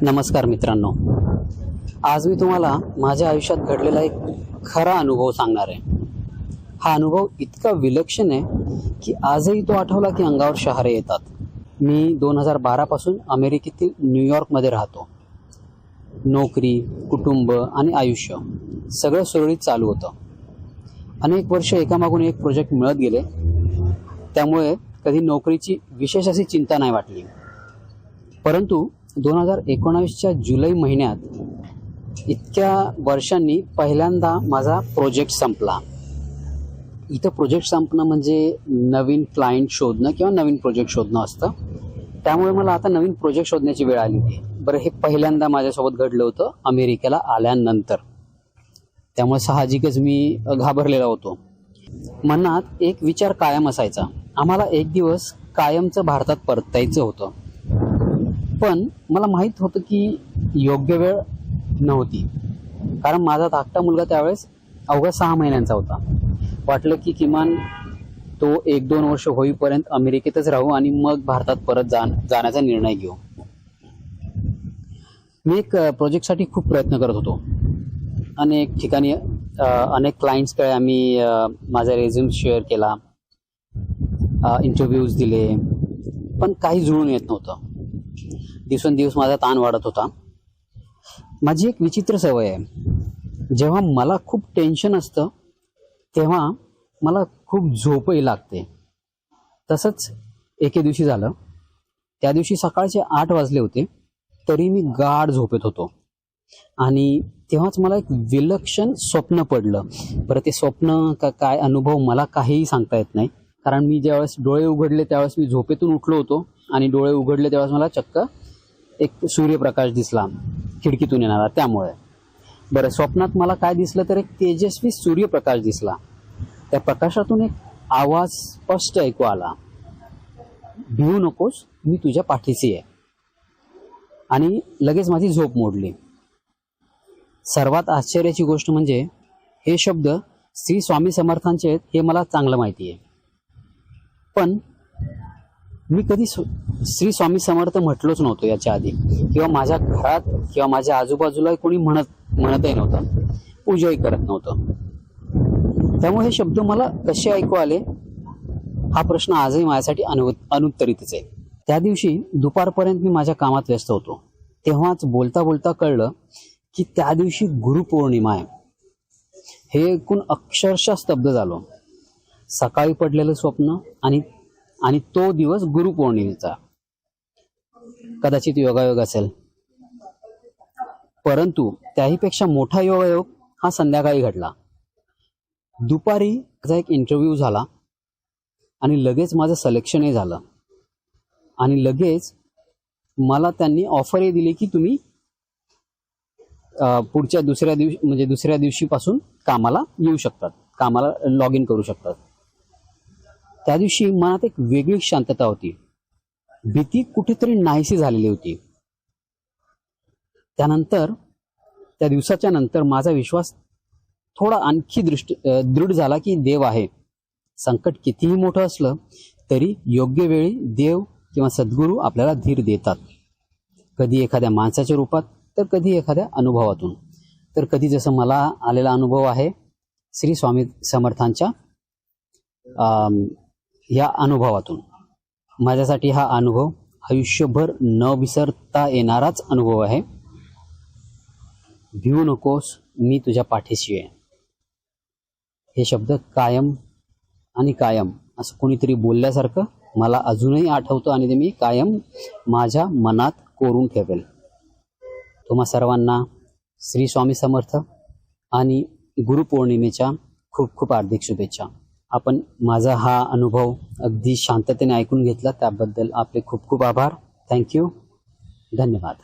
नमस्कार मित्रांनो, आज मी तुम्हाला माझ्या आयुष्यात घडलेला एक खरा अनुभव सांगणार आहे। हा अनुभव इतका विलक्षण आहे की आजही तो आठवला की अंगावर शहारे येतात। मी 2012 पासून अमेरिकेतील न्यूयॉर्कमध्ये राहतो। नोकरी, कुटुंब आणि आयुष्य सगळं सुरळीत चालू होतं। अनेक वर्ष एकामागून एक प्रोजेक्ट मिळत गेले, त्यामुळे कधी नोकरीची विशेष अशी चिंता नाही वाटली। परंतु 2019च्या जुलै महिन्यात इतक्या वर्षांनी पहिल्यांदा माझा प्रोजेक्ट संपला। इथं प्रोजेक्ट संपणं म्हणजे नवीन क्लायंट शोधणं किंवा नवीन प्रोजेक्ट शोधणं असतं। त्यामुळे मला आता नवीन प्रोजेक्ट शोधण्याची वेळ आली होती। बरं, हे पहिल्यांदा माझ्यासोबत घडलं होतं अमेरिकेला आल्यानंतर। त्यामुळे साहजिकच मी घाबरलेला होतो। मनात एक विचार कायम असायचा, आम्हाला एक दिवस कायमचं भारतात परतायचं होतं। पण मला माहीत होतं की योग्य वेळ नव्हती, कारण माझा धाकटा मुलगा त्यावेळेस अवघा 6 महिन्यांचा होता। वाटलं की किमान तो 1-2 वर्ष होईपर्यंत अमेरिकेतच राहू आणि मग भारतात परत जाण्याचा निर्णय घेऊ। मी एक प्रोजेक्टसाठी खूप प्रयत्न करत होतो। अनेक ठिकाणी अनेक क्लायंट्सकडे आम्ही माझा रेझ्यूम शेअर केला, इंटरव्ह्यूज दिले, पण काही जुळून येत नव्हतं। दिवसेंदिवस माझा ताण वाढत होता। माझी एक विचित्र सवय आहे, जेव्हा मला खूप टेन्शन असतं तेव्हा मला खूप झोपही लागते। तसंच एके दिवशी झालं। त्या दिवशी सकाळचे 8 वाजले होते, तरी मी गाढ झोपेत होतो आणि तेव्हाच मला एक विलक्षण स्वप्न पडलं। बरं, ते स्वप्न काय अनुभव मला काहीही सांगता येत नाही, कारण मी ज्यावेळेस डोळे उघडले त्यावेळेस मी झोपेतून उठलो होतो आणि डोळे उघडले त्यावेळेस मला चक्क एक सूर्यप्रकाश दिसला खिडकीतून येणारा। त्यामुळे बरं, स्वप्नात मला काय दिसलं तर एक तेजस्वी सूर्यप्रकाश दिसला। त्या प्रकाशातून एक आवाज स्पष्ट ऐकू आला, भिवू नकोस, मी तुझ्या पाठीशी आहे। आणि लगेच माझी झोप मोडली। सर्वात आश्चर्याची गोष्ट म्हणजे हे शब्द श्री स्वामी समर्थांचे आहेत हे मला चांगलं माहिती आहे, पण मी कधी श्री स्वामी समर्थ म्हटलोच नव्हतो याच्या आधी, किंवा माझ्या घरात किंवा माझ्या आजूबाजूला कोणी म्हणतही नव्हतं, पूजाही करत नव्हतं। त्यामुळे हे शब्द मला कसे ऐकू आले हा प्रश्न आजही माझ्यासाठी अनुत्तरितच आहे। त्या दिवशी दुपारपर्यंत मी माझ्या कामात व्यस्त होतो। तेव्हाच बोलता बोलता कळलं की त्या दिवशी गुरुपौर्णिमा आहे। हे ऐकून अक्षरशः स्तब्ध झालो। सकाळी पडलेलं स्वप्न आणि तो दिवस गुरुपौर्णिमेचा, कदाचित योगायोग असेल, परंतु त्याहीपेक्षा मोठा योगायोग हा संध्याकाळी घडला। दुपारी माझा एक इंटरव्ह्यू झाला आणि लगेच माझं सिलेक्शनही झालं आणि लगेच मला त्यांनी ऑफरही दिली की तुम्ही पुढच्या दुसऱ्या दिवशीपासून कामाला येऊ शकतात, कामाला लॉग इन करू शकतात। त्या दिवशी मनात एक वेगळी शांतता होती, भीती कुठेतरी नाहीशी झालेली होती। त्या दिवसाच्या नंतर माझा विश्वास थोडा आणखी दृढ झाला की देव आहे। संकट कितीही मोठं असलं तरी योग्य वेळी देव किंवा सद्गुरू आपल्याला धीर देतात, कधी एखाद्या माणसाच्या रूपात तर कधी एखाद्या अनुभवातून, तर कधी जसं मला आलेला अनुभव आहे श्री स्वामी समर्थांच्या या अनुभवातून। माझ्यासाठी हा अनुभव आयुष्यभर न विसरता येणाराच अनुभव आहे। भिवू नकोस, मी तुझ्या पाठीशी आहे, हे शब्द कायम आणि कायम असं कोणीतरी बोलल्यासारखं मला अजूनही आठवतं आणि ते मी कायम माझ्या मनात कोरून ठेवेल। तुम्हा सर्वांना श्री स्वामी समर्थ आणि गुरुपौर्णिमेच्या खूप खूप हार्दिक शुभेच्छा। आपण माझा हा अनुभव अगदी शांततेने ऐकून घेतला त्याबद्दल आपले खूप खूप आभार। थँक्यू, धन्यवाद।